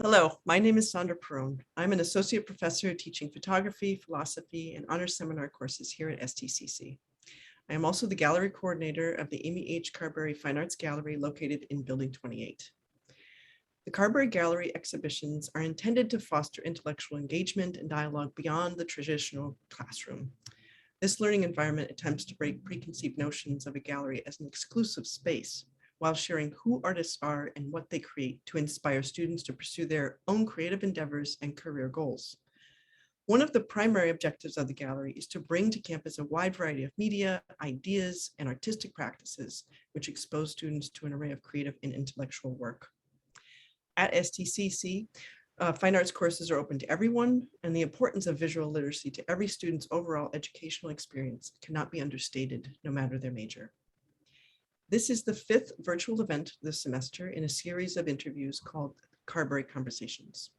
Hello, my name is Sandra Perone. I'm an associate professor teaching photography, philosophy, and honors seminar courses here at STCC. I am also the gallery coordinator of the Amy H. Carberry Fine Arts Gallery located in Building 28. The Carberry Gallery exhibitions are intended to foster intellectual engagement and dialogue beyond the traditional classroom. This learning environment attempts to break preconceived notions of a gallery as an exclusive space, while sharing who artists are and what they create to inspire students to pursue their own creative endeavors and career goals. One of the primary objectives of the gallery is to bring to campus a wide variety of media, ideas, and artistic practices, which expose students to an array of creative and intellectual work. At STCC, fine arts courses are open to everyone, and the importance of visual literacy to every student's overall educational experience cannot be understated, no matter their major. This is the 5th virtual event this semester in a series of interviews called Carberry Conversations.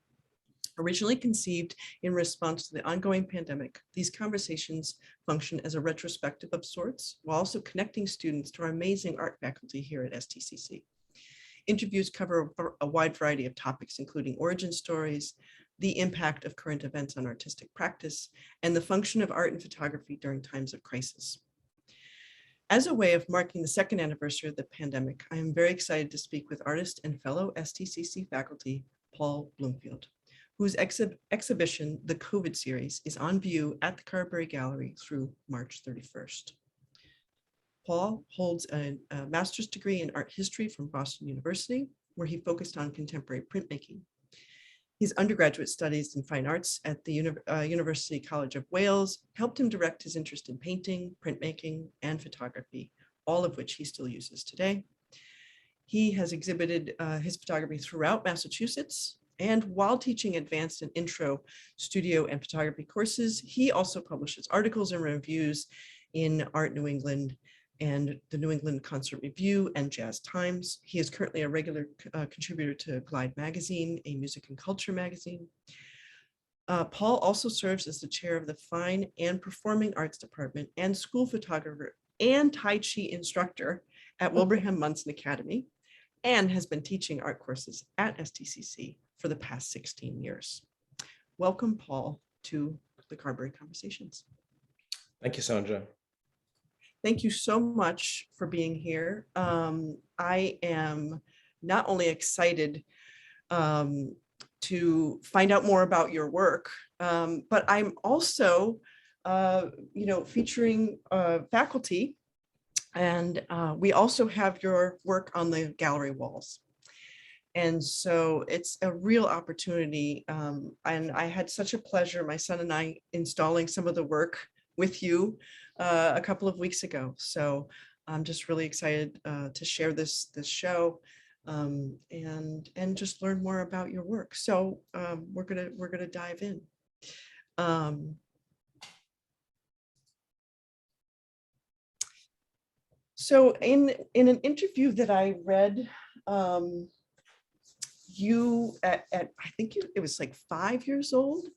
Originally conceived in response to the ongoing pandemic, these conversations function as a retrospective of sorts, while also connecting students to our amazing art faculty here at STCC. Interviews cover a wide variety of topics, including origin stories, the impact of current events on artistic practice, and the function of art and photography during times of crisis. As a way of marking the 2nd anniversary of the pandemic, I am very excited to speak with artist and fellow STCC faculty, Paul Bloomfield, whose exhibition, The COVID Series, is on view at the Carberry Gallery through March 31st. Paul holds a master's degree in art history from Boston University, where he focused on contemporary printmaking. His undergraduate studies in fine arts at the University College of Wales helped him direct his interest in painting, printmaking, and photography, all of which he still uses today. He has exhibited his photography throughout Massachusetts, and while teaching advanced and intro studio and photography courses, he also publishes articles and reviews in Art New England and the New England Concert Review and Jazz Times. He is currently a regular contributor to Glide Magazine, a music and culture magazine. Paul also serves as the chair of the Fine and Performing Arts Department and school photographer and Tai Chi instructor at Wilbraham Munson Academy, and has been teaching art courses at STCC for the past 16 years. Welcome, Paul, to the Carberry Conversations. Thank you, Sandra. Thank you so much for being here. I am not only excited to find out more about your work, but I'm also, featuring faculty, and we also have your work on the gallery walls. And so it's a real opportunity. And I had such a pleasure, my son and I, installing some of the work with you a couple of weeks ago. So I'm just really excited to share this show and just learn more about your work. So we're gonna dive in. So in an interview that I read, you at I think it was like 5 years old,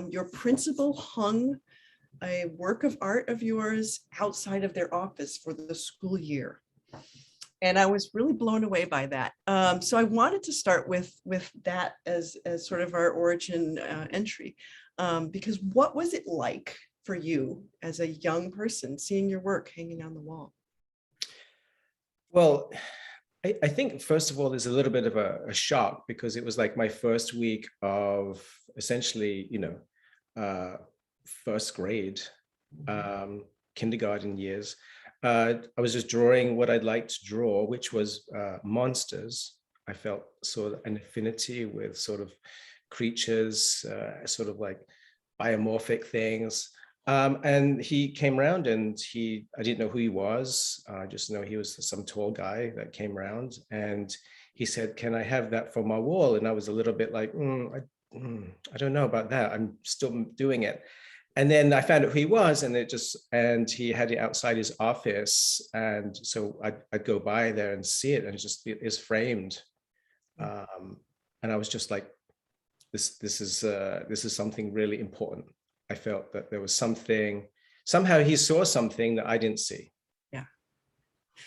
your principal hung a work of art of yours outside of their office for the school year. And I was really blown away by that. So I wanted to start with that as sort of our origin entry, because what was it like for you as a young person seeing your work hanging on the wall? Well, I think, first of all, there's a little bit of a shock, because it was like my first week of essentially, first grade, kindergarten years. I was just drawing what I'd like to draw, which was monsters. I felt sort of an affinity with sort of creatures, sort of like biomorphic things. And he came around, and I didn't know who he was. I just know he was some tall guy that came around, and he said, "Can I have that for my wall?" And I was a little bit like, I don't know about that. I'm still doing it. And then I found out who he was, and he had it outside his office. And so I'd go by there and see it, and it's framed. And I was just like, this is something really important. I felt that there was something, somehow he saw something that I didn't see. Yeah.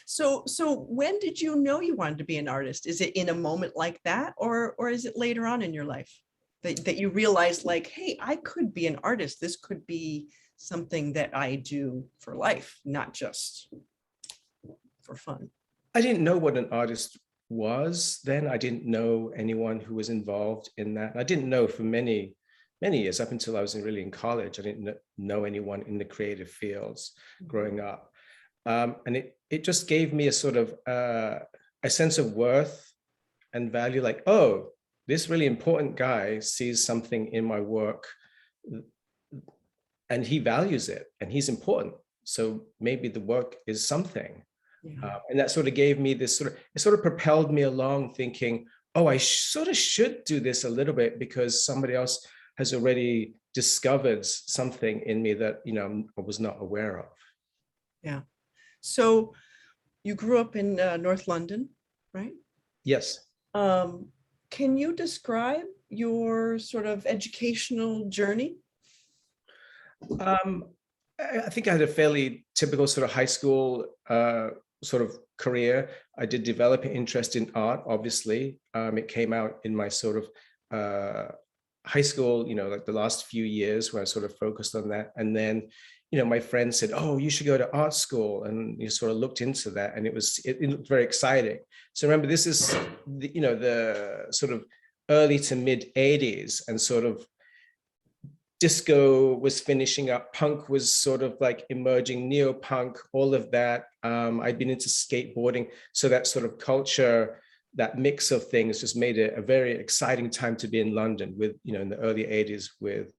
So when did you know you wanted to be an artist? Is it in a moment like that, or is it later on in your life that you realized like, hey, I could be an artist. This could be something that I do for life, not just for fun. I didn't know what an artist was then. I didn't know anyone who was involved in that. I didn't know for many years, up until I was really in college. I didn't know anyone in the creative fields growing up. And it just gave me a sort of a sense of worth and value, like, oh, this really important guy sees something in my work and he values it and he's important. So maybe the work is something. Yeah. And that sort of gave me this it sort of propelled me along thinking, oh, I sort of should do this a little bit because somebody else has already discovered something in me that, I was not aware of. Yeah. So you grew up in North London, right? Yes. Can you describe your sort of educational journey? I think I had a fairly typical sort of high school sort of career. I did develop an interest in art, obviously. It came out in my sort of high school, like the last few years where I sort of focused on that. And then, my friend said, oh, you should go to art school. And you sort of looked into that and it looked very exciting. So remember, this is, the sort of early to mid 80s, and sort of disco was finishing up, punk was sort of like emerging, neo-punk, all of that. I'd been into skateboarding. So that sort of culture, that mix of things just made it a very exciting time to be in London with, in the early 80s with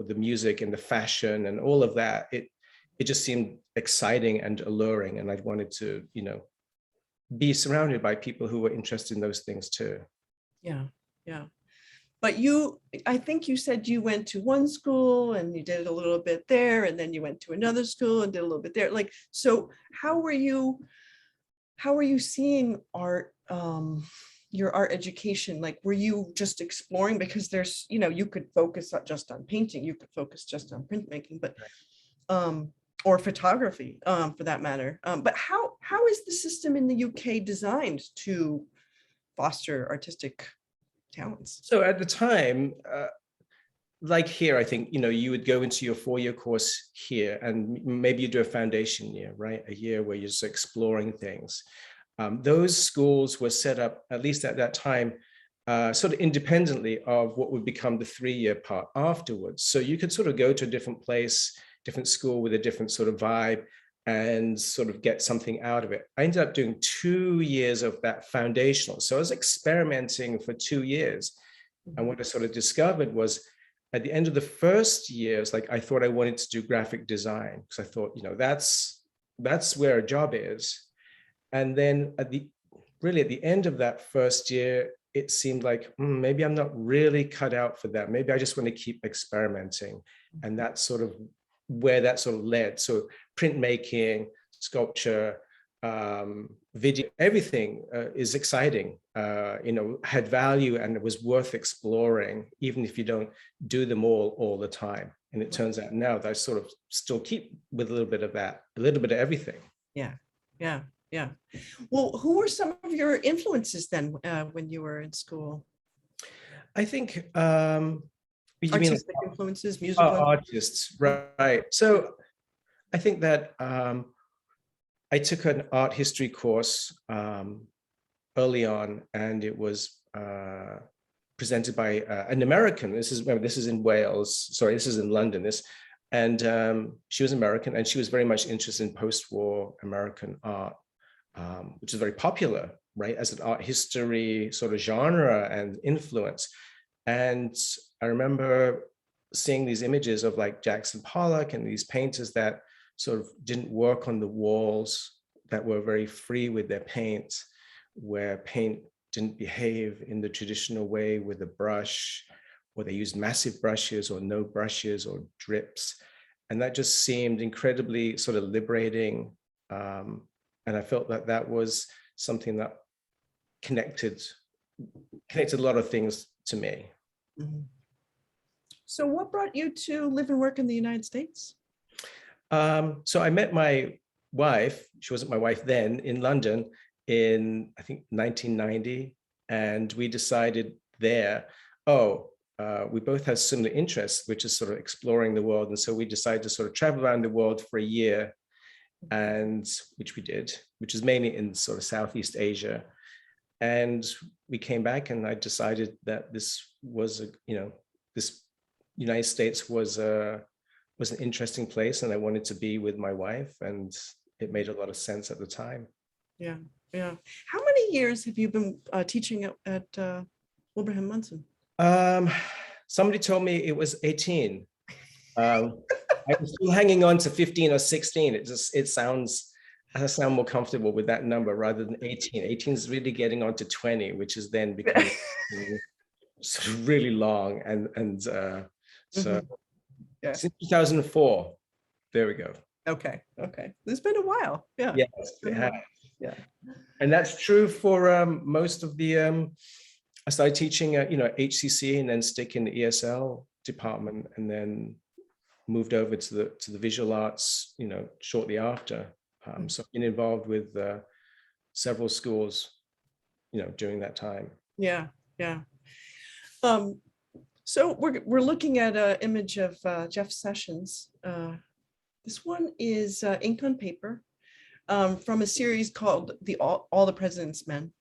the music and the fashion and all of that. It just seemed exciting and alluring. And I wanted to, be surrounded by people who were interested in those things too. Yeah, yeah. But I think you said you went to one school and you did a little bit there, and then you went to another school and did a little bit there. Like, so how were you seeing art, your art education? Like, were you just exploring? Because there's, you could focus not just on painting, you could focus just on printmaking, but, or photography, for that matter. But how is the system in the UK designed to foster artistic talents? So at the time, like here, I think, you would go into your 4-year course here and maybe you do a foundation year, right? A year where you're just exploring things. Those schools were set up, at least at that time, sort of independently of what would become the 3-year part afterwards. So you could sort of go to a different place, different school with a different sort of vibe and sort of get something out of it. I ended up doing 2 years of that foundational. So I was experimenting for 2 years. And what I sort of discovered was at the end of the first years, like I thought I wanted to do graphic design because I thought, that's where a job is. And then at the end of that first year, it seemed like maybe I'm not really cut out for that. Maybe I just want to keep experimenting. And that's sort of where that sort of led. So printmaking, sculpture, video, everything is exciting, had value and it was worth exploring, even if you don't do them all the time. And it turns out now that I sort of still keep with a little bit of that, a little bit of everything. Yeah, yeah, yeah. Well, who were some of your influences then when you were in school? I think, you mean Artistic influences, musical artists, right? So I think that I took an art history course early on, and it was presented by an American. This is in Wales. Sorry, this is in London. And she was American, and she was very much interested in post-war American art, which is very popular, right, as an art history sort of genre and influence. And I remember seeing these images of like Jackson Pollock and these painters that sort of didn't work on the walls, that were very free with their paint, where paint didn't behave in the traditional way with a brush, or they used massive brushes or no brushes or drips. And that just seemed incredibly sort of liberating. And I felt that that was something that connected a lot of things to me. Mm-hmm. So what brought you to live and work in the United States? So I met my wife, she wasn't my wife then, in London in, I think, 1990. And we decided there, we both have similar interests, which is sort of exploring the world. And so we decided to sort of travel around the world for a year, and which we did, which is mainly in sort of Southeast Asia. And we came back, and I decided that this was this United States was an interesting place, and I wanted to be with my wife, and it made a lot of sense at the time. Yeah, yeah. How many years have you been teaching at Wilbraham Munson? Somebody told me it was 18. I was still hanging on to 15 or 16. I sound more comfortable with that number rather than 18. 18 is really getting on to 20, which is then becoming sort of really long. And so yeah. Since 2004, there we go. Okay. It's been a while. Yeah. Yes, it has. Yeah. And that's true for most of the, I started teaching at, HCC, and then stick in the ESL department, and then moved over to the visual arts, shortly after. So I've been involved with several schools, during that time. Yeah. So we're looking at an image of Jeff Sessions. This one is inked on paper from a series called All the President's Men,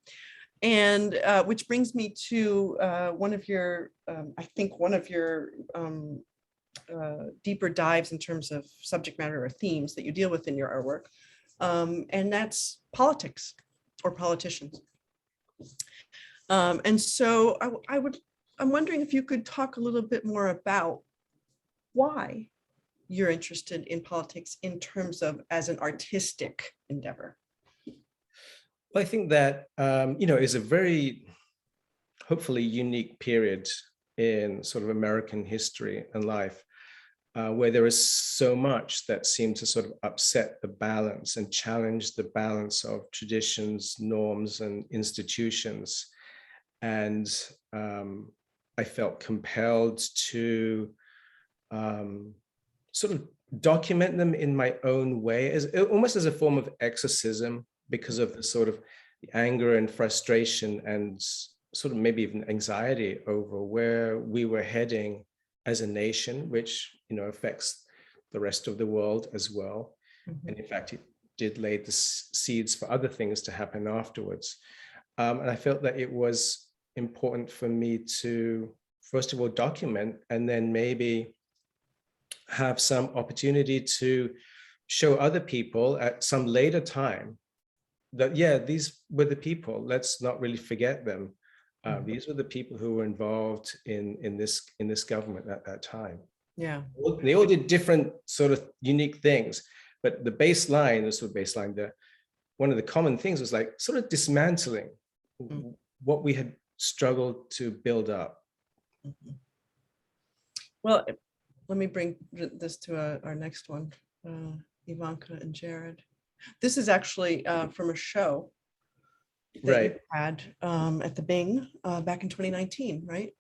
and which brings me to one of your deeper dives in terms of subject matter or themes that you deal with in your artwork, and that's politics or politicians. And so I'm wondering if you could talk a little bit more about why you're interested in politics in terms of as an artistic endeavor. Well, I think that, is a very, hopefully, unique period in sort of American history and life, where there is so much that seemed to sort of upset the balance and challenge the balance of traditions, norms, and institutions. And I felt compelled to sort of document them in my own way, almost as a form of exorcism, because of the sort of the anger and frustration and sort of maybe even anxiety over where we were heading as a nation, which, affects the rest of the world as well. Mm-hmm. And in fact, it did lay the seeds for other things to happen afterwards. And I felt that it was important for me to, first of all, document, and then maybe have some opportunity to show other people at some later time that, these were the people, let's not really forget them. These were the people who were involved in this government at that time. Yeah, they all did different sort of unique things, but the baseline, one of the common things was like sort of dismantling what we had struggled to build up. Mm-hmm. Well, let me bring this to our next one, Ivanka and Jared. This is actually from a show that you had at the Bing back in 2019, right?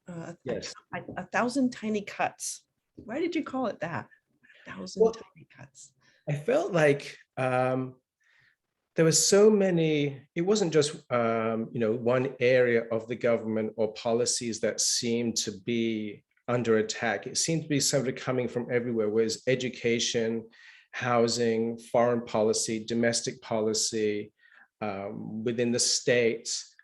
Yes. 1,000 Tiny Cuts. Why did you call it that? 1,000 Tiny Cuts. I felt like there were so many, it wasn't just, one area of the government or policies that seemed to be under attack. It seemed to be sort of coming from everywhere, whereas education, housing, foreign policy, domestic policy, within the states,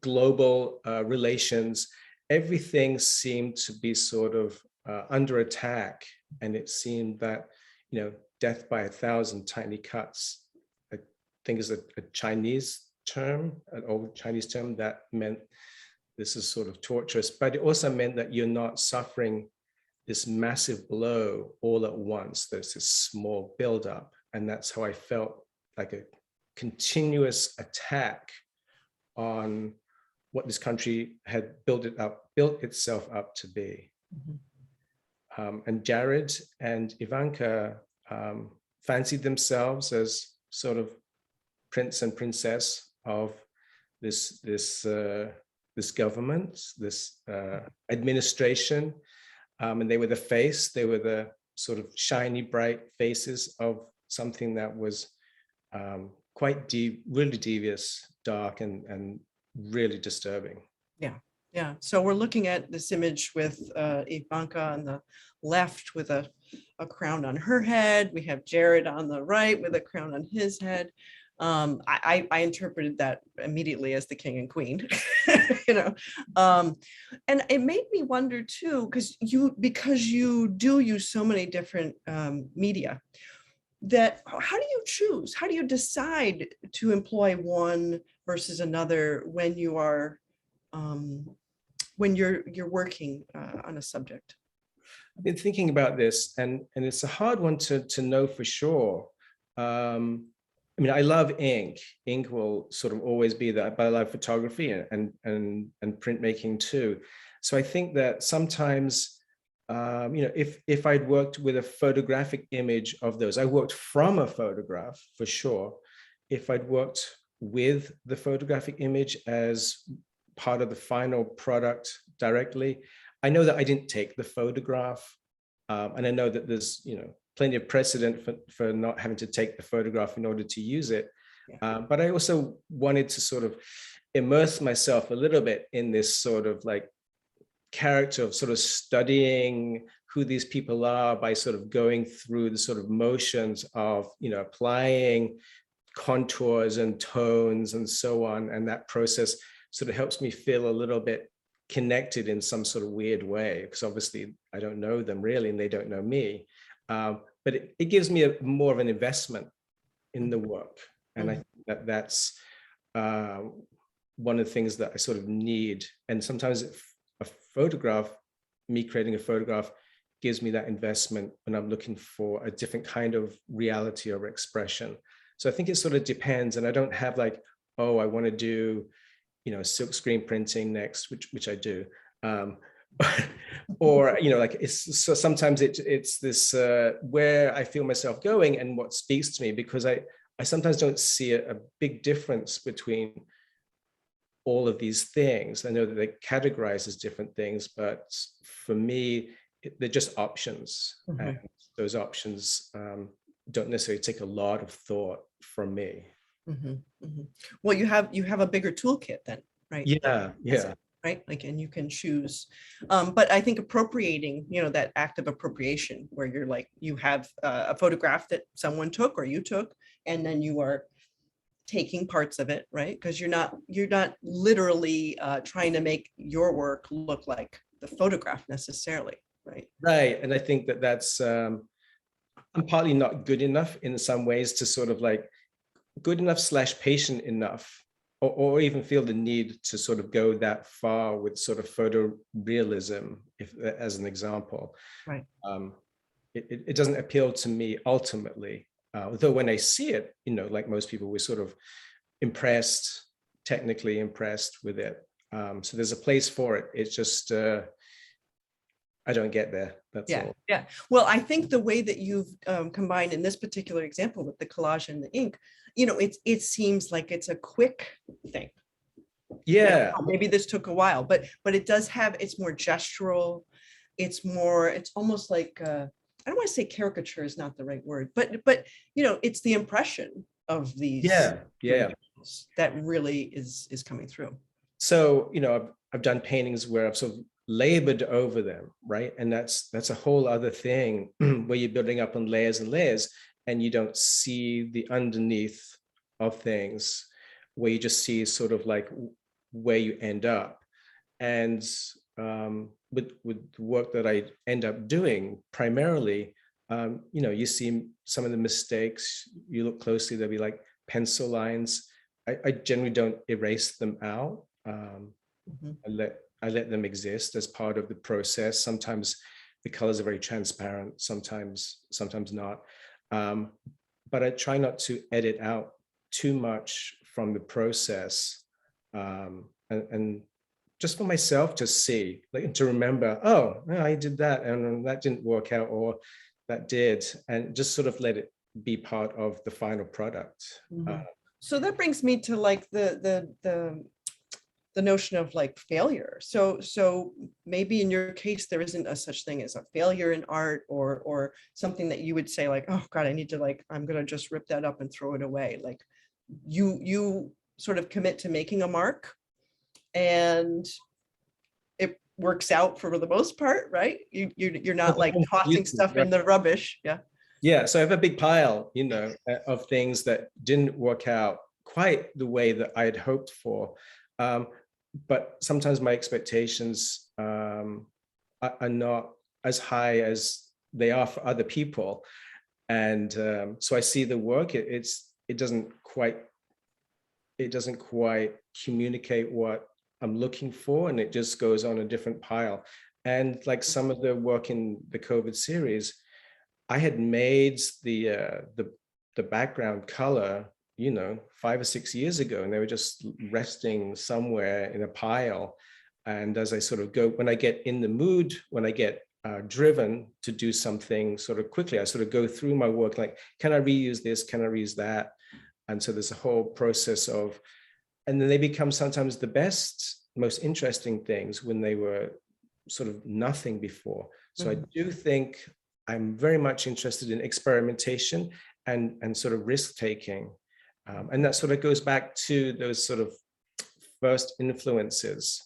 global relations, everything seemed to be sort of under attack. And it seemed that, death by 1,000 tiny cuts, I think is a Chinese term, an old Chinese term that meant this is sort of torturous, but it also meant that you're not suffering this massive blow all at once. There's this small buildup. And that's how I felt, like a continuous attack on what this country had built itself up to be. Mm-hmm. And Jared and Ivanka fancied themselves as sort of prince and princess of this government, this administration. And they were the face, they were the sort of shiny, bright faces of something that was quite deep, really devious, dark, and really disturbing. Yeah. Yeah. So we're looking at this image with Ivanka on the left with a crown on her head. We have Jared on the right with a crown on his head. I interpreted that immediately as the king and queen, you know, and it made me wonder too, because you do use so many different media, that how do you choose? How do you decide to employ one versus another when you are when you're working on a subject? I've been thinking about this, and it's a hard one to know for sure. I mean, I love ink. Ink will sort of always be that, but I love photography and printmaking too. So I think that sometimes, you know, if I'd worked with a photographic image of those, I worked from a photograph for sure. If I'd worked with the photographic image as part of the final product directly, I know that I didn't take the photograph, and I know that there's, you know, plenty of precedent for not having to take the photograph in order to use it. Yeah. But I also wanted to sort of immerse myself a little bit in this sort of like character of sort of studying who these people are by sort of going through the sort of motions of, you know, applying contours and tones and so on. And that process sort of helps me feel a little bit connected in some sort of weird way, because obviously I don't know them really and they don't know me. But it gives me more of an investment in the work. And I think that that's one of the things that I sort of need. And sometimes a photograph, me creating a photograph, gives me that investment when I'm looking for a different kind of reality or expression. So I think it sort of depends. And I don't have like, oh, I want to do, you know, silk screen printing next, which I do. Or, you know, like it's so sometimes it's this where I feel myself going and what speaks to me, because I sometimes don't see a big difference between all of these things. I know that they're categorized as different things, but for me, they're just options. And those options don't necessarily take a lot of thought from me. Well, you have a bigger toolkit then, right? Yeah, yeah. Right, like, and you can choose, but I think appropriating, you know, that act of appropriation where you're like, you have a photograph that someone took or you took, and then you are taking parts of it, right? Because you're not literally trying to make your work look like the photograph necessarily, right? Right, and I think that that's I'm partly not good enough in some ways to sort of like good enough / patient enough, or even feel the need to sort of go that far with sort of photorealism, if as an example. Right. It doesn't appeal to me ultimately, though when I see it, you know, like most people, we're sort of impressed, technically impressed with it. So there's a place for it. It's just I don't get there. That's all. Yeah. Well, I think the way that you've combined in this particular example with the collage and the ink, you know, it seems like it's a quick thing. Yeah. Maybe this took a while, but it does have, it's more gestural. It's almost like I don't want to say caricature is not the right word, but you know, it's the impression of these. Yeah. That really is coming through. So, you know, I've done paintings where I've sort of labored over them, right? And that's a whole other thing where you're building up on layers and layers, and you don't see the underneath of things, where you just see sort of like where you end up. And with the work that I end up doing primarily, you know, you see some of the mistakes, you look closely, there'll be like pencil lines. I generally don't erase them out. I let them exist as part of the process. Sometimes the colors are very transparent, sometimes not. But I try not to edit out too much from the process, and just for myself to see, like to remember, oh, I did that and that didn't work out, or that did, and just sort of let it be part of the final product. So that brings me to like the the notion of like failure. So maybe in your case, there isn't a such thing as a failure in art, or something that you would say like, oh God, I need to like, I'm going to just rip that up and throw it away. Like you sort of commit to making a mark, and it works out for the most part, right? You're not like tossing stuff in the rubbish. Yeah. Yeah, so I have a big pile, of things that didn't work out quite the way that I had hoped for. But sometimes my expectations are not as high as they are for other people. And so I see the work, it doesn't quite communicate what I'm looking for, and it just goes on a different pile. And like some of the work in the COVID series, I had made the background color, 5 or 6 years ago, and they were just resting somewhere in a pile. And as I sort of go, when I get in the mood, when I get driven to do something sort of quickly, I sort of go through my work, like, can I reuse this? Can I reuse that? And so there's a whole process of, and then they become sometimes the best, most interesting things when they were sort of nothing before. So I do think I'm very much interested in experimentation and sort of risk taking. And that sort of goes back to those sort of first influences,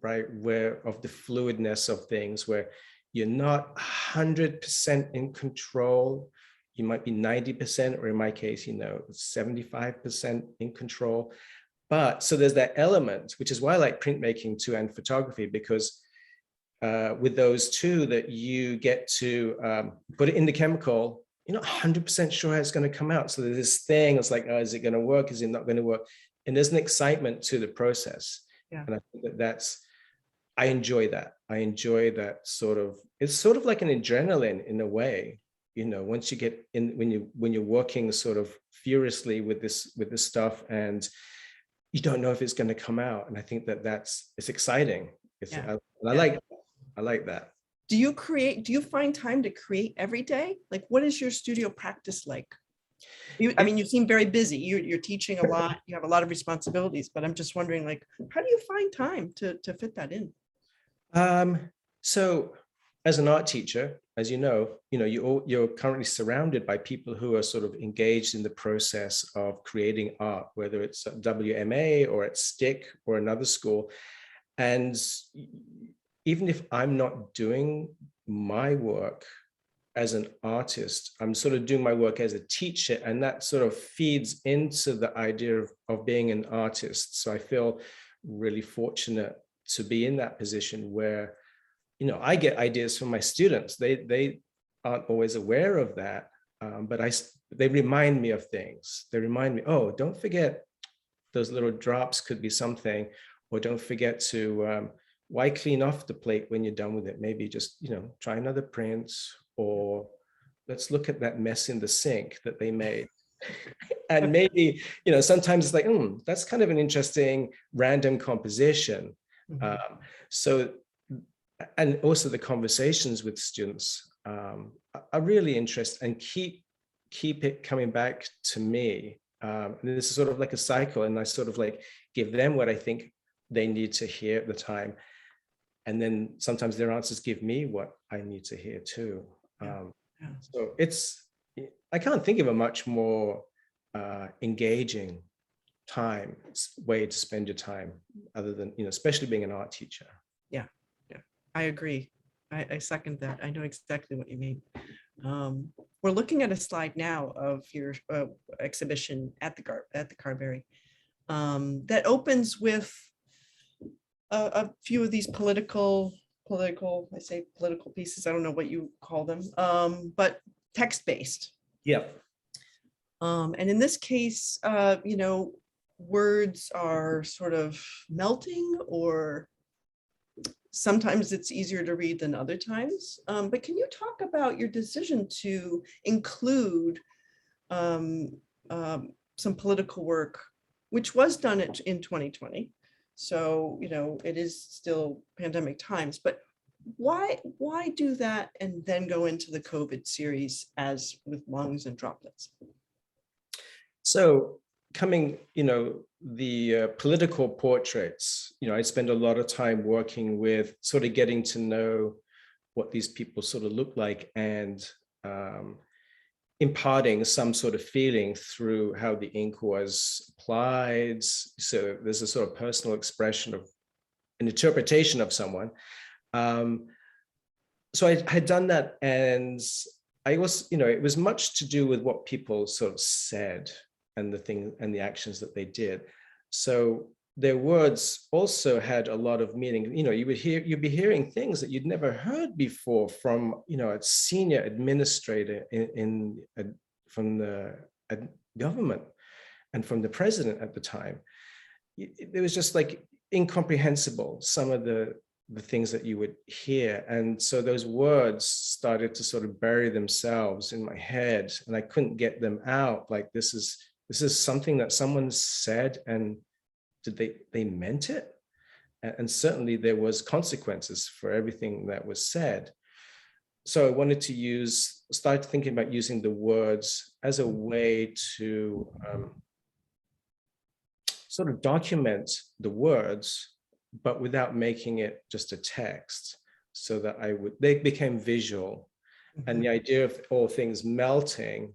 right? Where of the fluidness of things, where you're not 100% in control. You might be 90%, or in my case, 75% in control. But so there's that element, which is why I like printmaking too, and photography, because with those two, that you get to put it in the chemical, you're not 100% sure how it's going to come out. So there's this thing, it's like, oh, is it going to work? Is it not going to work? And there's an excitement to the process. Yeah. And I think I enjoy that. I enjoy that sort of, it's sort of like an adrenaline in a way, once you get in, when you're working sort of furiously with this stuff, and you don't know if it's going to come out. And I think it's exciting. I like that. Do you find time to create every day? Like, what is your studio practice like? You seem very busy. You're teaching a lot. You have a lot of responsibilities, but I'm just wondering, like, how do you find time to fit that in? So as an art teacher, as you're currently surrounded by people who are sort of engaged in the process of creating art, whether it's at WMA or at STIC or another school. And even if I'm not doing my work as an artist, I'm sort of doing my work as a teacher, and that sort of feeds into the idea of being an artist. So I feel really fortunate to be in that position where, I get ideas from my students. They aren't always aware of that, but they remind me of things. They remind me, oh, don't forget those little drops could be something, or don't forget to, why clean off the plate when you're done with it? Maybe just, try another print, or let's look at that mess in the sink that they made. And maybe, sometimes it's like, that's kind of an interesting random composition. So, and also the conversations with students are really interesting, and keep it coming back to me. And this is sort of like a cycle, and I sort of like give them what I think they need to hear at the time. And then sometimes their answers give me what I need to hear too. So I can't think of a much more engaging way to spend your time, other than, especially being an art teacher. Yeah, I agree. I second that. I know exactly what you mean. We're looking at a slide now of your exhibition at the Carberry that opens with a few of these political pieces. I don't know what you call them, but text-based. Yeah. And in this case, words are sort of melting, or sometimes it's easier to read than other times. But can you talk about your decision to include some political work, which was done in 2020? So, it is still pandemic times, but why do that and then go into the COVID series as with lungs and droplets? So coming, the political portraits, I spend a lot of time working with sort of getting to know what these people sort of look like, and imparting some sort of feeling through how the ink was applied. So there's a sort of personal expression of an interpretation of someone. So I had done that, and I was, it was much to do with what people sort of said and the thing and the actions that they did. So their words also had a lot of meaning. You'd be hearing things that you'd never heard before from, a senior administrator from the government and from the president at the time. It was just like incomprehensible, some of the things that you would hear. And so those words started to sort of bury themselves in my head, and I couldn't get them out. Like, this is something that someone said, and did they meant it? And certainly there was consequences for everything that was said. So I wanted to start thinking about using the words as a way to sort of document the words, but without making it just a text, so that they became visual. Mm-hmm. And the idea of all things melting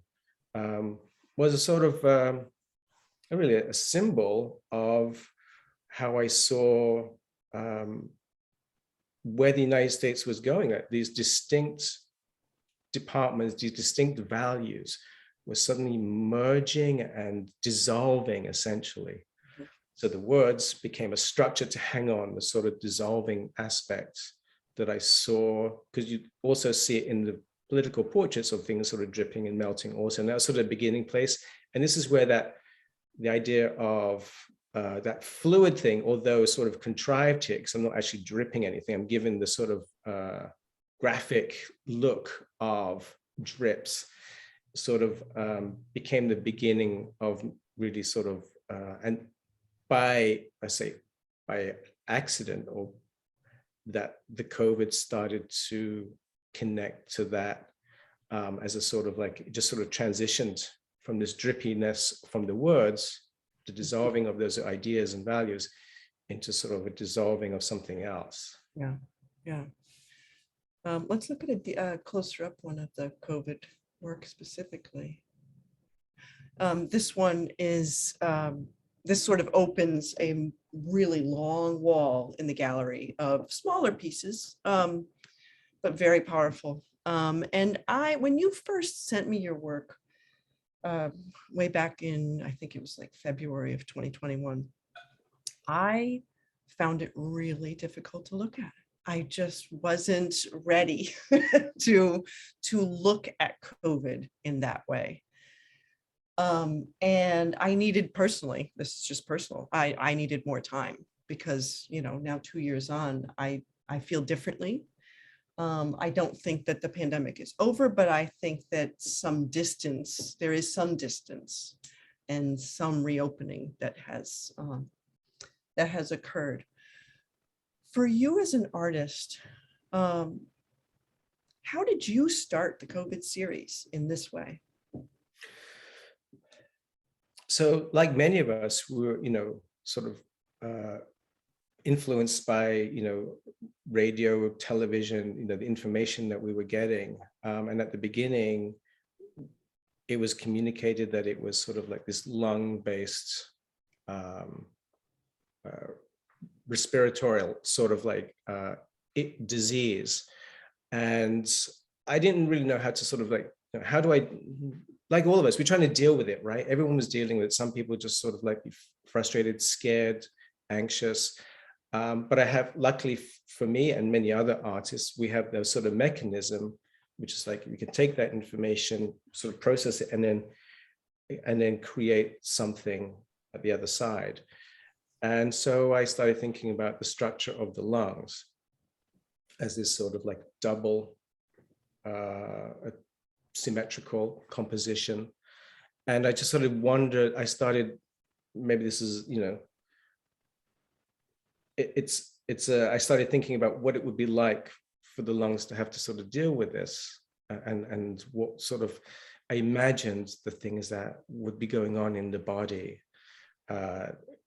was a sort of really a symbol of how I saw where the United States was going at. These distinct departments, these distinct values were suddenly merging and dissolving, essentially. So the words became a structure to hang on, the sort of dissolving aspect that I saw, because you also see it in the political portraits of things sort of dripping and melting also. And that was sort of a beginning place. And this is where the idea of that fluid thing, although sort of contrived here, because I'm not actually dripping anything, I'm given the sort of graphic look of drips, sort of became the beginning of really sort of, and by accident, or that the COVID started to connect to that as a sort of like, just sort of transitioned from this drippiness from the words, the dissolving of those ideas and values, into sort of a dissolving of something else. Yeah. Let's look at a closer up one of the COVID work specifically. This one is, this sort of opens a really long wall in the gallery of smaller pieces, but very powerful. And when you first sent me your work, way back in, I think it was like February of 2021, I found it really difficult to look at. I just wasn't ready to look at COVID in that way. And I needed personally, this is just personal, I needed more time, because, now 2 years on, I feel differently. I don't think that the pandemic is over, but I think that there is some distance and some reopening that has occurred. For you as an artist, how did you start the COVID series in this way? So, like many of us, we were, sort of influenced by, radio, television, the information that we were getting. And at the beginning, it was communicated that it was sort of like this lung-based respiratory sort of like disease. And I didn't really know how to sort of like, how do I, like all of us, we're trying to deal with it, right? Everyone was dealing with it. Some people just sort of like frustrated, scared, anxious. But I have, luckily for me and many other artists, we have those sort of mechanism, which is like, we can take that information, sort of process it, and then create something at the other side. And so I started thinking about the structure of the lungs as this sort of like double symmetrical composition. And I just sort of wondered, I started thinking about what it would be like for the lungs to have to sort of deal with this, and what sort of, I imagined the things that would be going on in the body. uh,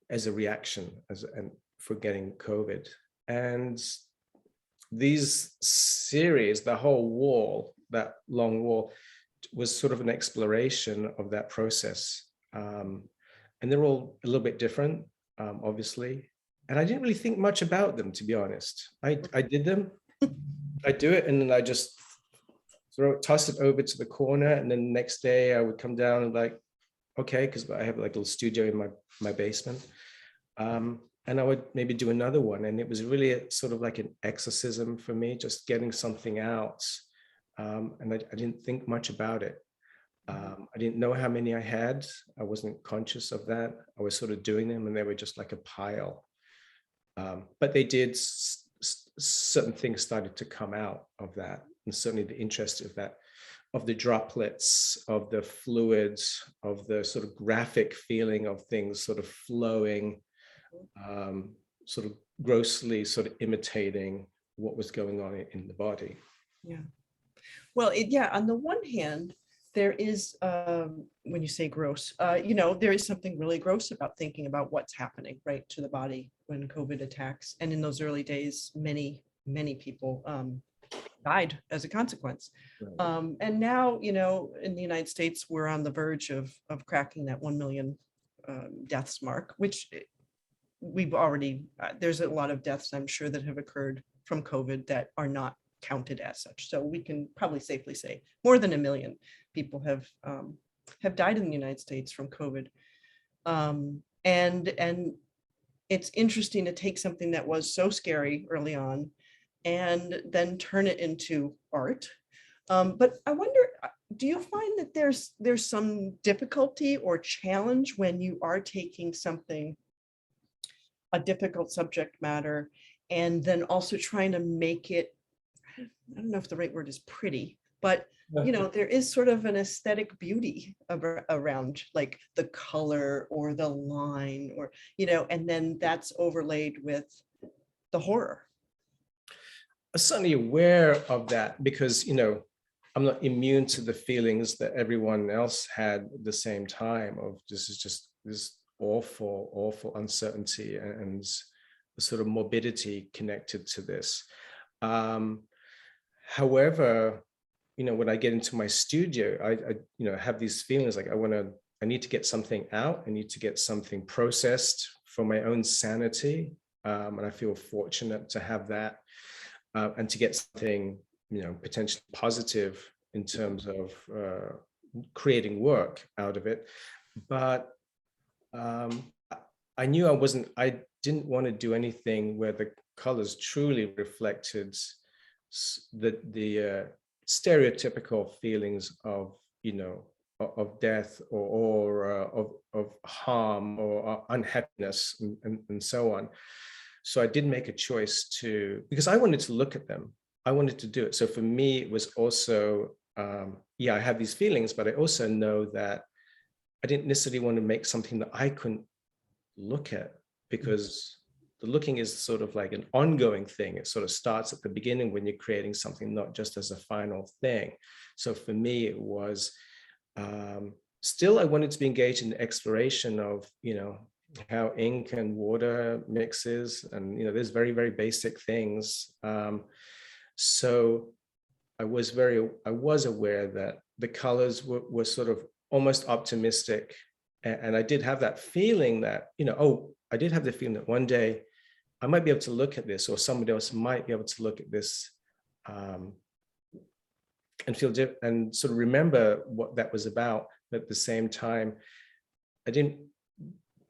as a reaction and for getting COVID. And these series, the whole wall, that long wall, was sort of an exploration of that process. And they're all a little bit different, obviously. And I didn't really think much about them, to be honest. I did them, I do it, and then I just toss it over to the corner. And then the next day I would come down and like, okay, because I have like a little studio in my basement. And I would maybe do another one. And it was really sort of like an exorcism for me, just getting something out. And I didn't think much about it. I didn't know how many I had. I wasn't conscious of that. I was sort of doing them and they were just like a pile. But they did, certain things started to come out of that. And certainly the interest of that, of the droplets, of the fluids, of the sort of graphic feeling of things sort of flowing, sort of grossly sort of imitating what was going on in the body. Yeah. Well, yeah, on the one hand, there is, when you say gross, there is something really gross about thinking about what's happening, right, to the body when COVID attacks. And in those early days, many people died as a consequence. Right. And now, in the United States, we're on the verge of cracking that 1 million deaths mark, which we've already, there's a lot of deaths, I'm sure, that have occurred from COVID that are not counted as such. So we can probably safely say more than 1 million people have died in the United States from COVID. And it's interesting to take something that was so scary early on and then turn it into art. But I wonder, do you find that there's some difficulty or challenge when you are taking something, a difficult subject matter, and then also trying to make it, I don't know if the right word is pretty, but there is sort of an aesthetic beauty around like the color or the line or, and then that's overlaid with the horror. I'm certainly aware of that because, I'm not immune to the feelings that everyone else had at the same time of this is just this awful uncertainty and the sort of morbidity connected to this. However, when I get into my studio, I have these feelings like I need to get something out. I need to get something processed for my own sanity. And I feel fortunate to have that and to get something, potentially positive in terms of creating work out of it. But I knew I didn't want to do anything where the colors truly reflected the stereotypical feelings of, of death or of harm or unhappiness and so on. So I did make a choice because I wanted to look at them. I wanted to do it. So for me, it was also, I have these feelings, but I also know that I didn't necessarily want to make something that I couldn't look at because the looking is sort of like an ongoing thing. It sort of starts at the beginning when you're creating something, not just as a final thing. So for me, it was still, I wanted to be engaged in the exploration of, how ink and water mixes and, there's very, very basic things. So I was aware that the colors were sort of almost optimistic. And I did have that feeling that, I did have the feeling that one day I might be able to look at this or somebody else might be able to look at this and feel and sort of remember what that was about. But at the same time, I didn't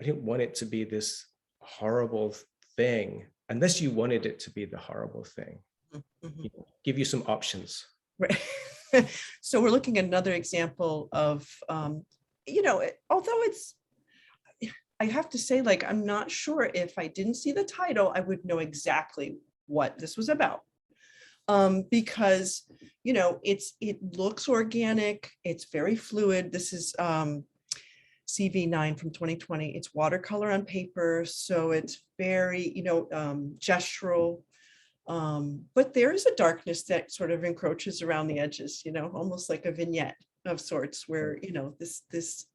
want it to be this horrible thing unless you wanted it to be the horrible thing. Mm-hmm. Give you some options. Right. So we're looking at another example of, although I have to say, like, I'm not sure if I didn't see the title, I would know exactly what this was about. Because, it looks organic, it's very fluid. This is CV9 from 2020. It's watercolor on paper, so it's very, gestural. But there is a darkness that sort of encroaches around the edges, almost like a vignette of sorts where, this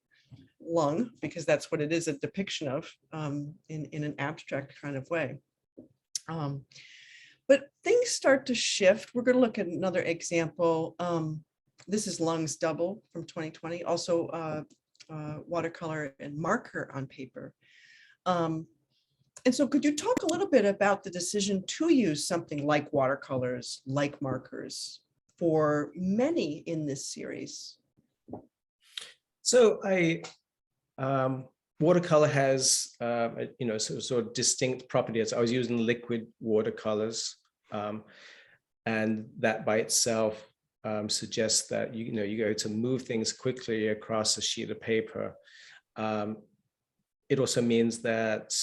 lung, because that's what it is, a depiction of, in an abstract kind of way. But things start to shift. We're going to look at another example. This is Lungs Double from 2020, also watercolor and marker on paper. And so could you talk a little bit about the decision to use something like watercolors, like markers, for many in this series? So watercolor has, sort of distinct properties. I was using liquid watercolors, and that by itself suggests that you go to move things quickly across a sheet of paper. It also means that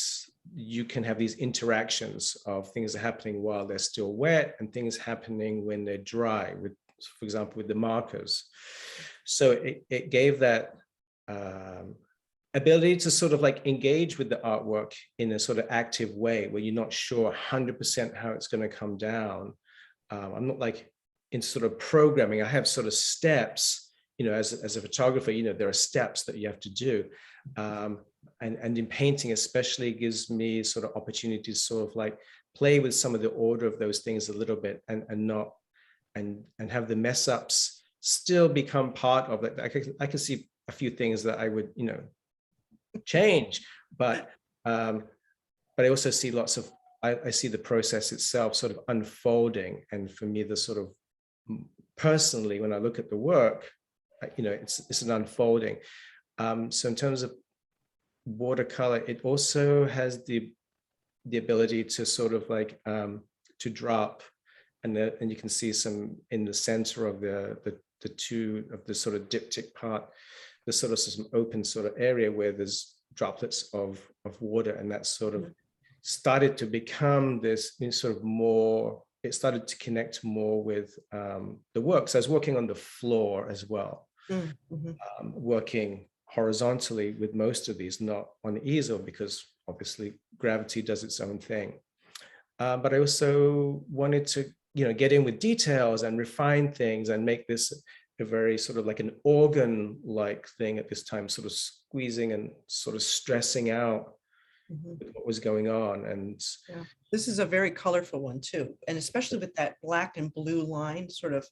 you can have these interactions of things happening while they're still wet and things happening when they're dry, with, for example, with the markers. So it gave that ability to sort of like engage with the artwork in a sort of active way where you're not sure 100% how it's going to come down. I'm not like in sort of programming. I have sort of steps, as a photographer, there are steps that you have to do. And in painting especially gives me sort of opportunity to sort of like play with some of the order of those things a little bit and have the mess ups still become part of it. I can see a few things that I would, change, but I also see I see the process itself sort of unfolding. And for me, the sort of personally, when I look at the work, it's an unfolding. So in terms of watercolor, it also has the ability to sort of like to drop, and you can see some in the center of the two of the sort of diptych part. There's sort of some open sort of area where there's droplets of water, and that sort of started to become this sort of more. It started to connect more with the work. So I was working on the floor as well, working horizontally with most of these, not on the easel, because obviously gravity does its own thing. But I also wanted to, get in with details and refine things and make this a very sort of like an organ-like thing at this time, sort of squeezing and sort of stressing out what was going on. And yeah, this is a very colorful one too, and especially with that black and blue line sort of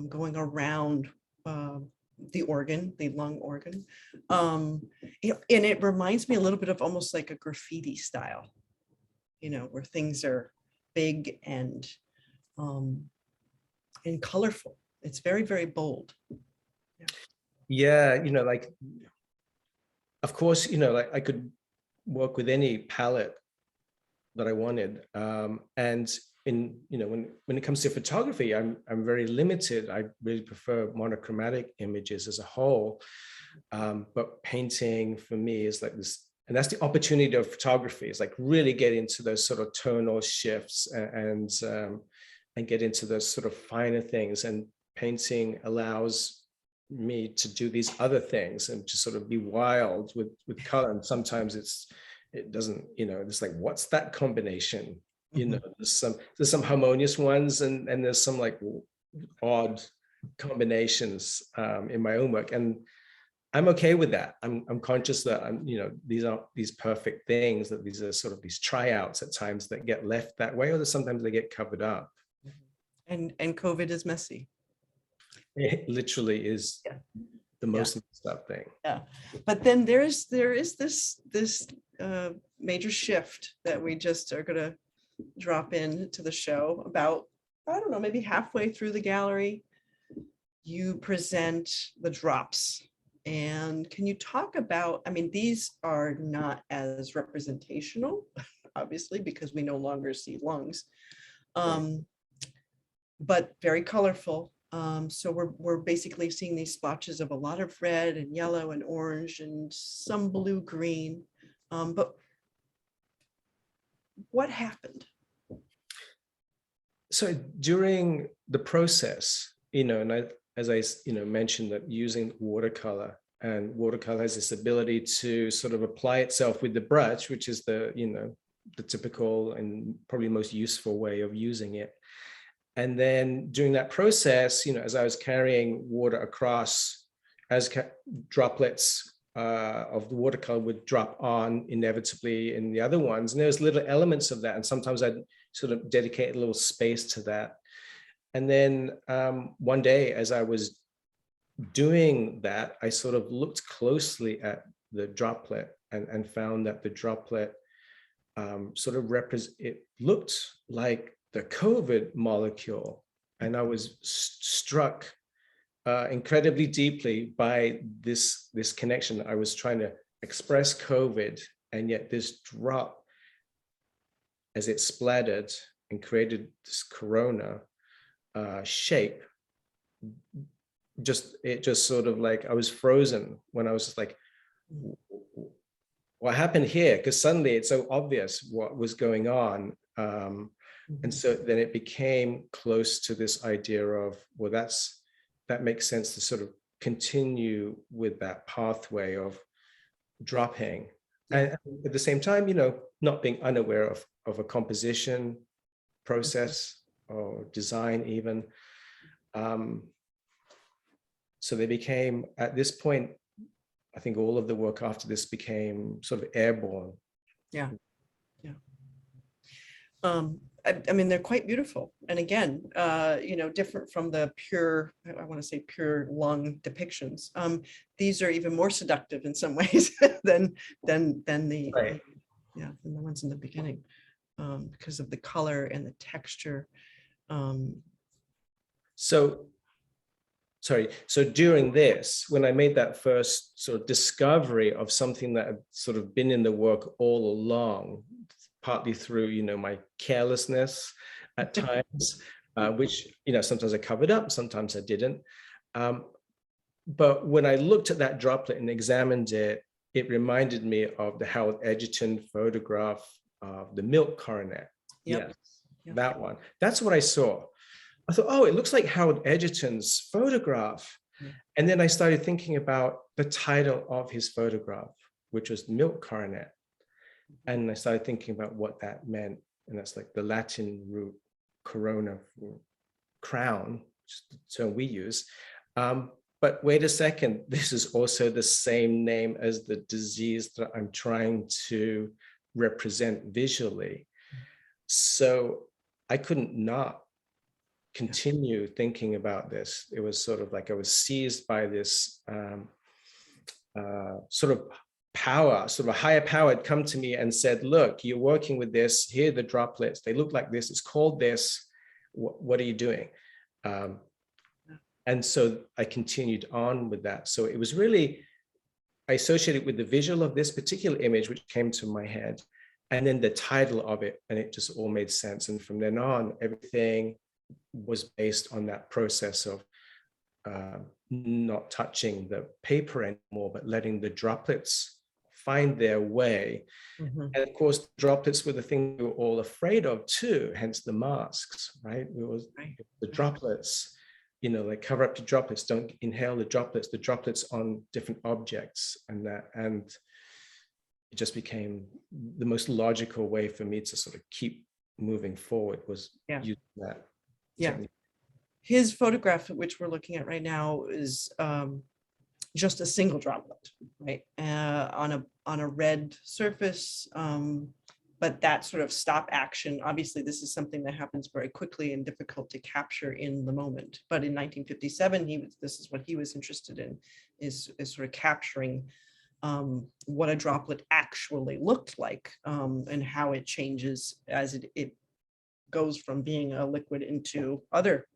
going around the organ, the lung organ. And it reminds me a little bit of almost like a graffiti style, where things are big and colorful. It's very, very bold. Yeah, like, of course, like I could work with any palette that I wanted. And when it comes to photography, I'm very limited. I really prefer monochromatic images as a whole. But painting for me is like this, and that's the opportunity of photography, is like really get into those sort of tonal shifts and get into those sort of finer things. And painting allows me to do these other things and to sort of be wild with color. And sometimes it doesn't, it's like, what's that combination? There's some harmonious ones and there's some like odd combinations in my own work, and I'm okay with that. I'm conscious that these aren't these perfect things, that these are sort of these tryouts at times that get left that way, or that sometimes they get covered up. And COVID is messy. It literally is the most messed up thing. Yeah, but then there is this major shift that we just are going to drop in to the show about, I don't know, maybe halfway through the gallery. You present the drops, and can you talk about? I mean, these are not as representational, obviously, because we no longer see lungs, but very colorful. So we're basically seeing these splotches of a lot of red and yellow and orange and some blue green. But what happened? So during the process, and as I mentioned, that using watercolor, and watercolor has this ability to sort of apply itself with the brush, which is the typical and probably most useful way of using it. And then during that process, as I was carrying water across, as droplets of the watercolor would drop on inevitably in the other ones. And there's little elements of that. And sometimes I'd sort of dedicate a little space to that. And then one day, as I was doing that, I sort of looked closely at the droplet and found that the droplet sort of it looked like the COVID molecule. And I was struck incredibly deeply by this connection. I was trying to express COVID, and yet this drop, as it splattered and created this corona shape, it just sort of like, I was frozen when I was just like, what happened here? Because suddenly it's so obvious what was going on. And so then it became close to this idea of, well, that makes sense to sort of continue with that pathway of dropping. And at the same time, not being unaware of a composition process or design even. So they became, at this point, I think all of the work after this became sort of airborne. Yeah. I mean, they're quite beautiful. And again, different from the pure, I want to say pure lung depictions. These are even more seductive in some ways than the, right. Than the ones in the beginning, because of the color and the texture. So during this, when I made that first sort of discovery of something that had sort of been in the work all along, partly through, my carelessness at times, which, sometimes I covered up, sometimes I didn't. But when I looked at that droplet and examined it, it reminded me of the Howard Edgerton photograph of the milk coronet. Yep. Yes, that one. That's what I saw. I thought, oh, it looks like Howard Edgerton's photograph. And then I started thinking about the title of his photograph, which was Milk Coronet. And I started thinking about what that meant. And that's like the Latin root corona, crown, which is the term we use. But wait a second, this is also the same name as the disease that I'm trying to represent visually. So I couldn't not continue thinking about this. It was sort of like I was seized by this sort of power, sort of a higher power had come to me and said, look, you're working with this, here are the droplets, they look like this, it's called this, what are you doing? And so I continued on with that. So it was really, I associated with the visual of this particular image, which came to my head, and then the title of it, and it just all made sense. And from then on, everything was based on that process of not touching the paper anymore, but letting the droplets find their way. And of course, droplets were the thing we were all afraid of too, hence the masks, right? The droplets, like cover up the droplets, don't inhale the droplets on different objects, and it just became the most logical way for me to sort of keep moving forward was using that. Technique. His photograph, which we're looking at right now, is just a single droplet, right, on a red surface. But that sort of stop action, obviously this is something that happens very quickly and difficult to capture in the moment. But in 1957, this is what he was interested in, is sort of capturing what a droplet actually looked like, and how it changes as it goes from being a liquid into other,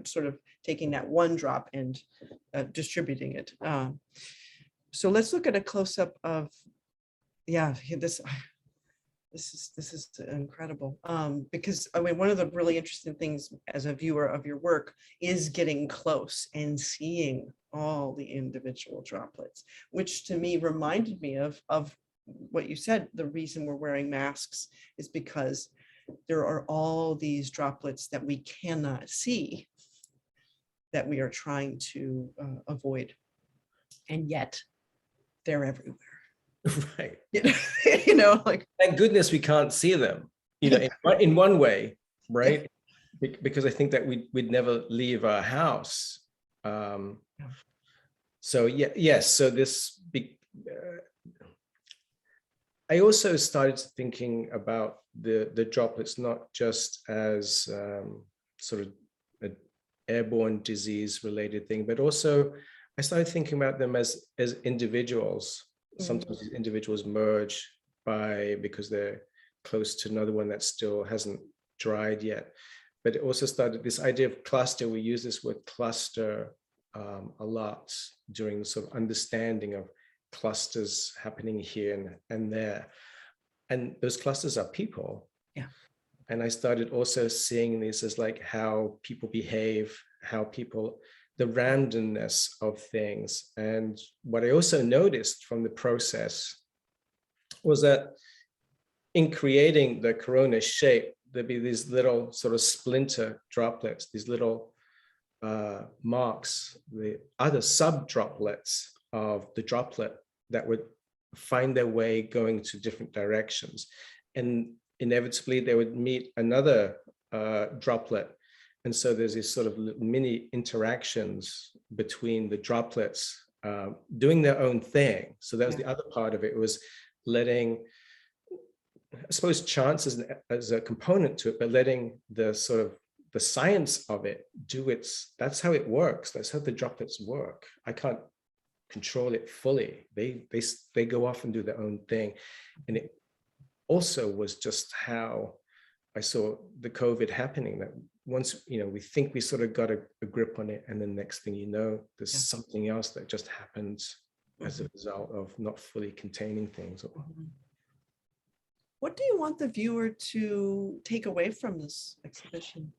sort of taking that one drop and distributing it. So let's look at a close-up of, this is incredible, because I mean, one of the really interesting things as a viewer of your work is getting close and seeing all the individual droplets, which to me reminded me of what you said. The reason we're wearing masks is because there are all these droplets that we cannot see that we are trying to avoid, and yet they're everywhere. Right. Like, thank goodness we can't see them, in one way, right? Because I think that we'd never leave our house. So yeah, yes. So I also started thinking about the droplets not just as sort of an airborne disease related thing, but also I started thinking about them as individuals. Sometimes these individuals merge because they're close to another one that still hasn't dried yet. But it also started this idea of cluster. We use this word cluster a lot during the sort of understanding of clusters happening here and there. And those clusters are people. Yeah. And I started also seeing this as like how people behave, the randomness of things. And what I also noticed from the process was that in creating the corona shape, there'd be these little sort of splinter droplets, these little marks, the other sub droplets of the droplet that would find their way going to different directions. And inevitably they would meet another droplet. And so there's these sort of mini interactions between the droplets doing their own thing. So that was the other part of it, was letting, I suppose, chance as a component to it, but letting the sort of the science of it do that's how it works. That's how the droplets work. I can't control it fully. They go off and do their own thing. And it also was just how I saw the COVID happening, that once, we think we sort of got a grip on it, and the next thing you know, there's something else that just happens as a result of not fully containing things. What do you want the viewer to take away from this exhibition?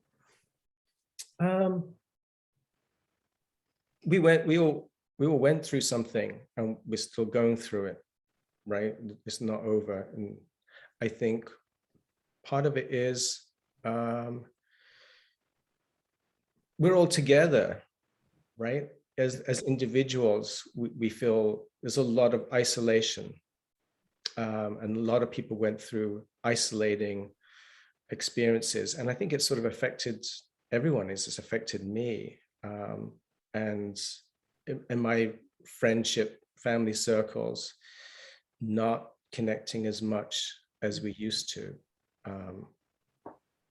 We all went through something, and we're still going through it, right? It's not over. And I think part of it is we're all together, right? As individuals, we feel there's a lot of isolation, and a lot of people went through isolating experiences, and I think it sort of affected everyone. It's just affected me, and in my friendship, family circles, not connecting as much as we used to.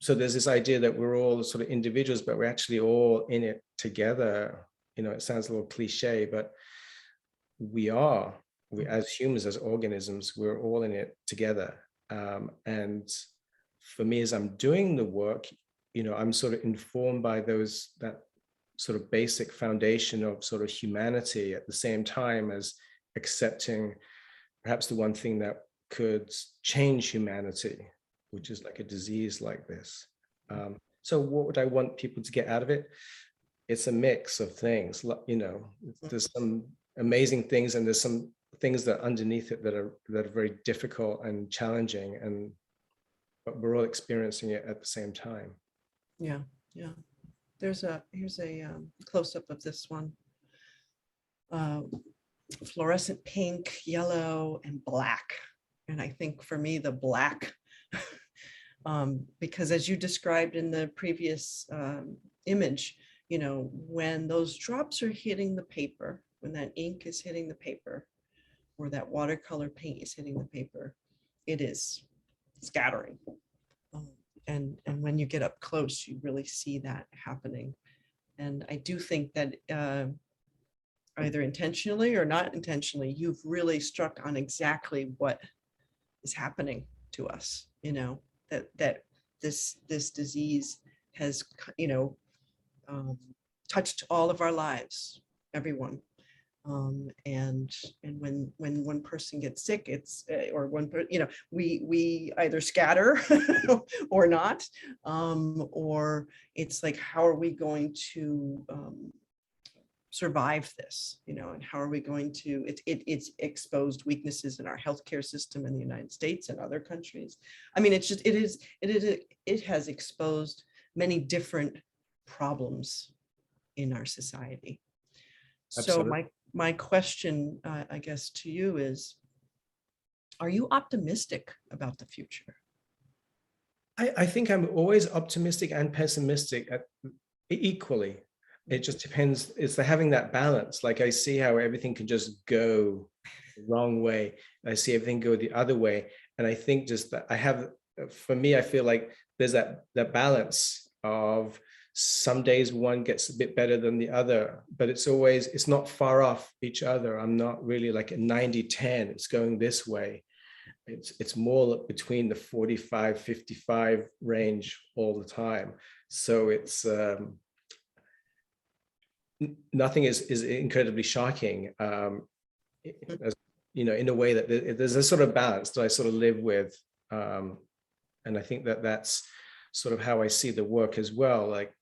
So there's this idea that we're all sort of individuals, but we're actually all in it together. It sounds a little cliche, but we as humans, as organisms, we're all in it together. And for me, as I'm doing the work, I'm sort of informed by that sort of basic foundation of sort of humanity, at the same time as accepting perhaps the one thing that could change humanity, which is like a disease like this. So what would I want people to get out of it? It's a mix of things. There's some amazing things, and there's some things that underneath it that are very difficult and challenging, but we're all experiencing it at the same time. Yeah. Here's a close-up of this one. Fluorescent pink, yellow, and black. And I think for me, the black, because as you described in the previous image, when those drops are hitting the paper, when that ink is hitting the paper, or that watercolor paint is hitting the paper, it is scattering. And when you get up close, you really see that happening. And I do think that either intentionally or not intentionally, you've really struck on exactly what is happening to us, that this disease has, touched all of our lives, everyone. And when one person gets sick, it's we either scatter or not, or it's like, how are we going to survive this, and how are we going to, it's exposed weaknesses in our healthcare system in the United States and other countries. I mean, it has exposed many different problems in our society. Absolutely. So my question, I guess, to you is, are you optimistic about the future? I think I'm always optimistic and pessimistic equally. it just depends. It's the having that balance. Like I see how everything can just go the wrong way. I see everything go the other way. And I think just that for me, I feel like there's that balance of some days one gets a bit better than the other, but it's not far off each other. I'm not really like a 90-10, it's going this way. It's more between the 45-55 range all the time. So it's nothing is incredibly shocking, as, in a way that there's a sort of balance that I sort of live with. And I think that's sort of how I see the work as well. Like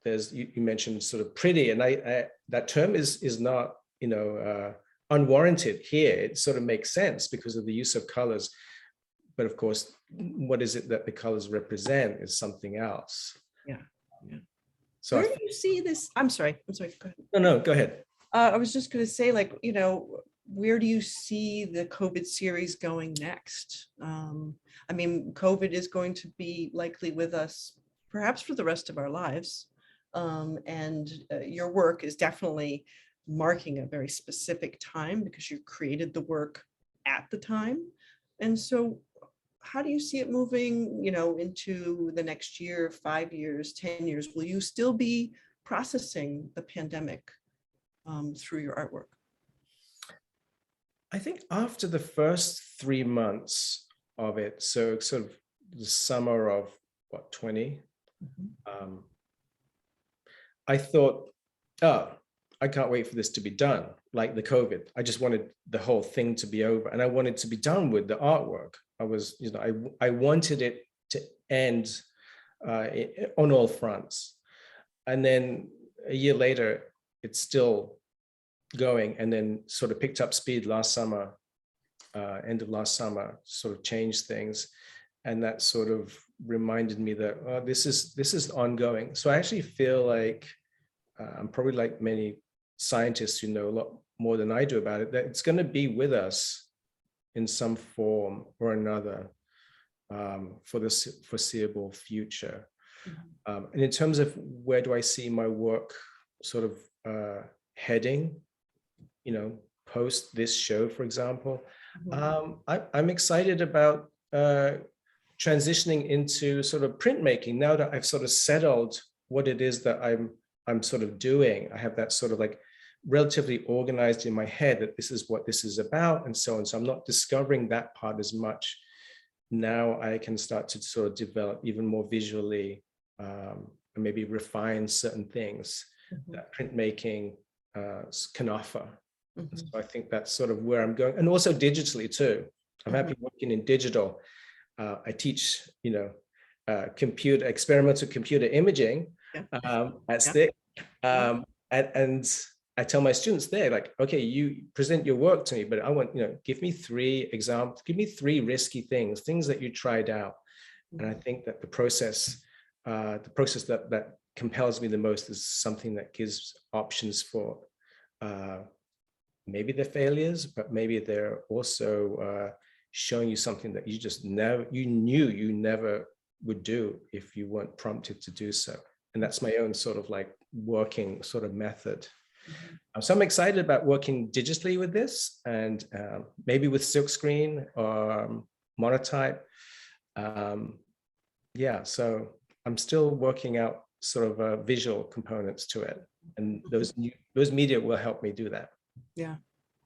you mentioned sort of pretty, and I that term is not, unwarranted here. It sort of makes sense because of the use of colors. But of course, what is it that the colors represent is something else. Yeah. Yeah. So where do you see this? I'm sorry. Go ahead. No, go ahead. I was just going to say, like, where do you see the COVID series going next? I mean, COVID is going to be likely with us perhaps for the rest of our lives. And your work is definitely marking a very specific time because you created the work at the time. And so how do you see it moving, into the next year, 5 years, 10 years? Will you still be processing the pandemic through your artwork? I think after the first 3 months of it, so sort of the summer of 20, I thought, oh, I can't wait for this to be done, like the COVID. I just wanted the whole thing to be over, and I wanted to be done with the artwork. I wanted it to end on all fronts. And then a year later, it's still going, and then sort of picked up speed last summer, end of last summer, sort of changed things. And that sort of reminded me that this is ongoing. So I actually feel like I'm probably like many scientists who know a lot more than I do about it, that it's going to be with us in some form or another for the foreseeable future. And in terms of where do I see my work sort of heading, post this show, for example, I'm excited about transitioning into sort of printmaking now that I've sort of settled what it is that I'm sort of doing. I have that sort of like relatively organized in my head that this is what this is about and so on. So I'm not discovering that part as much. Now I can start to sort of develop even more visually and maybe refine certain things that printmaking can offer. So I think that's sort of where I'm going. And also digitally too. I'm happy working in digital. I teach, experimental computer imaging at STIC. And I tell my students there, like, okay, you present your work to me, but I want, give me 3 examples, give me 3 risky things that you tried out. And I think that the process that compels me the most is something that gives options for maybe they're failures, but maybe they're also showing you something that you knew you never would do if you weren't prompted to do so. And that's my own sort of like working sort of method. So I'm excited about working digitally with this, and maybe with silkscreen or monotype. So I'm still working out sort of visual components to it, and those media will help me do that. Yeah.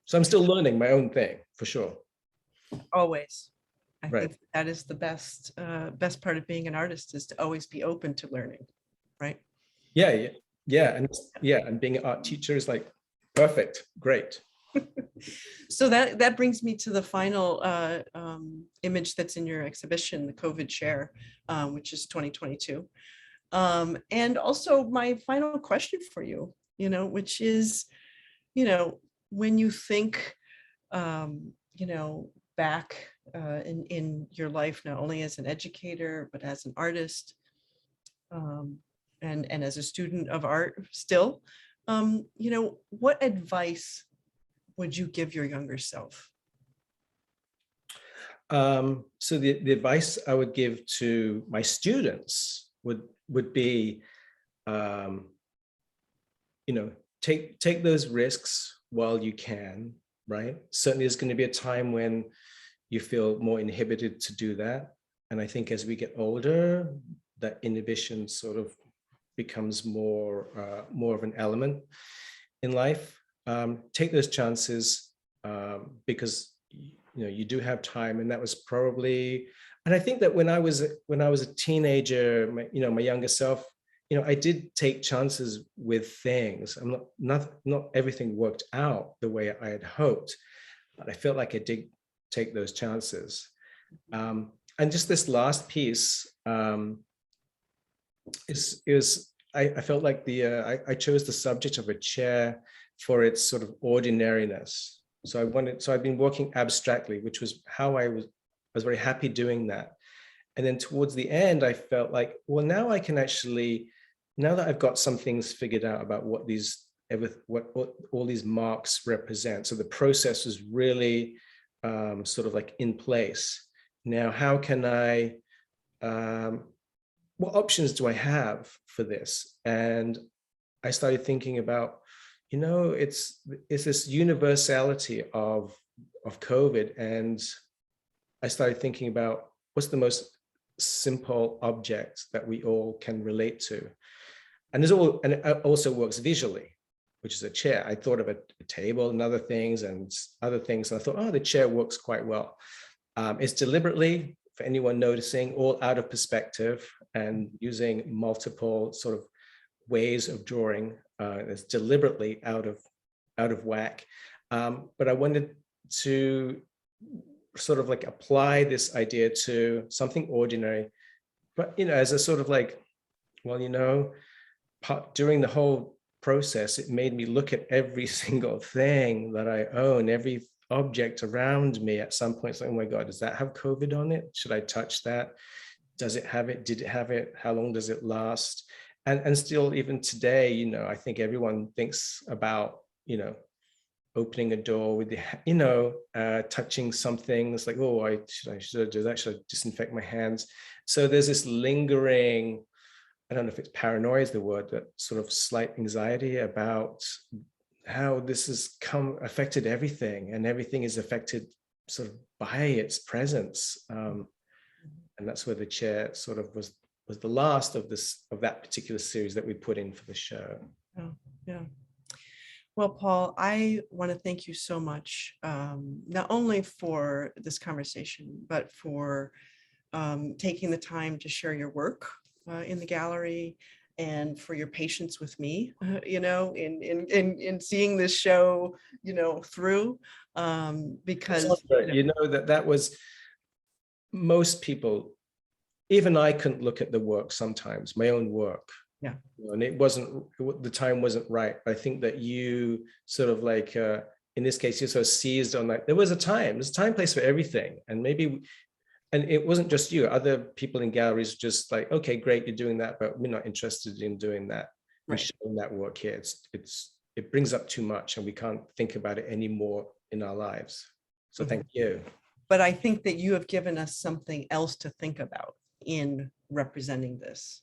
So I'm still learning my own thing for sure. Always. I think that is the best part of being an artist, is to always be open to learning, right? And being an art teacher is like perfect, great. So that brings me to the final image that's in your exhibition, the COVID chair, which is 2022. And also my final question for you, which is, when you think, back in your life, not only as an educator, but as an artist, and as a student of art still, what advice would you give your younger self? So the advice I would give to my students would be take those risks while you can, right? Certainly there's going to be a time when you feel more inhibited to do that. And I think as we get older, that inhibition sort of becomes more of an element in life. Take those chances because you do have time, and that was probably. And I think that when I was a teenager, my younger self, I did take chances with things. Not everything worked out the way I had hoped, but I felt like I did take those chances. And just this last piece is I felt like I chose the subject of a chair for its sort of ordinariness. So I've been working abstractly, which was how I was very happy doing that. And then towards the end, I felt like, well, now I can actually, now that I've got some things figured out about what all these marks represent. So the process was really sort of like in place. Now, how can I, what options do I have for this? And I started thinking about, it's this universality of COVID. And I started thinking about what's the most simple object that we all can relate to. And it also works visually, which is a chair. I thought of a table and other things. And I thought, oh, the chair works quite well. It's deliberately, for anyone noticing, all out of perspective and using multiple sort of ways of drawing. It's deliberately out of whack. But I wanted to sort of like apply this idea to something ordinary, but as a sort of like, well, during the whole process, it made me look at every single thing that I own, every object around me at some point. It's like, oh my God, does that have COVID on it? Should I touch that? Does it have it? Did it have it? How long does it last? And still, even today, I think everyone thinks about, opening a door with touching something. It's like, oh, should I do that? Should I disinfect my hands? So there's this lingering, I don't know if it's paranoia is the word, but sort of slight anxiety about how this has affected everything, and everything is affected sort of by its presence. And that's where the chair sort of was the last of that particular series that we put in for the show. Oh, yeah. Well, Paul, I want to thank you so much, not only for this conversation, but for taking the time to share your work in the gallery, and for your patience with me, in seeing this show, through, because that was, most people, even I couldn't look at the work sometimes, my own work. Yeah. And the time wasn't right. I think that you sort of like, in this case, you sort of seized on that. There's a time, place for everything. And it wasn't just you, other people in galleries just like, okay, great, you're doing that, but we're not interested in doing that. We're showing that work here. It brings up too much, and we can't think about it anymore in our lives. So thank you. But I think that you have given us something else to think about in representing this,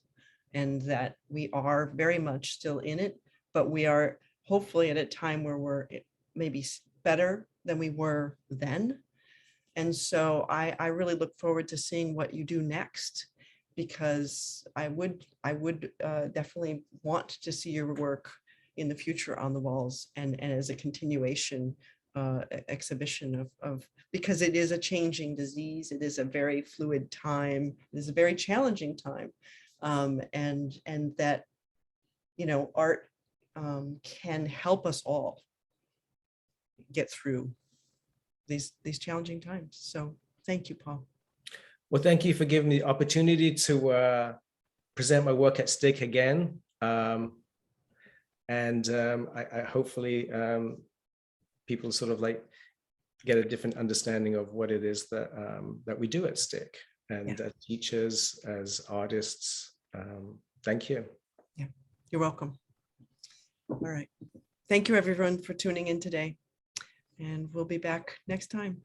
and that we are very much still in it, but we are hopefully at a time where we're maybe better than we were then. And so I really look forward to seeing what you do next, because I would definitely want to see your work in the future on the walls, and as a continuation exhibition of, because it is a changing disease. It is a very fluid time. It is a very challenging time. And that, art can help us all get through these challenging times. So thank you, Paul. Well, thank you for giving me the opportunity to present my work at STIC again. I hopefully people sort of like get a different understanding of what it is that we do at STIC, and as teachers, as artists. Thank you. Yeah, you're welcome. All right. Thank you, everyone, for tuning in today. And we'll be back next time.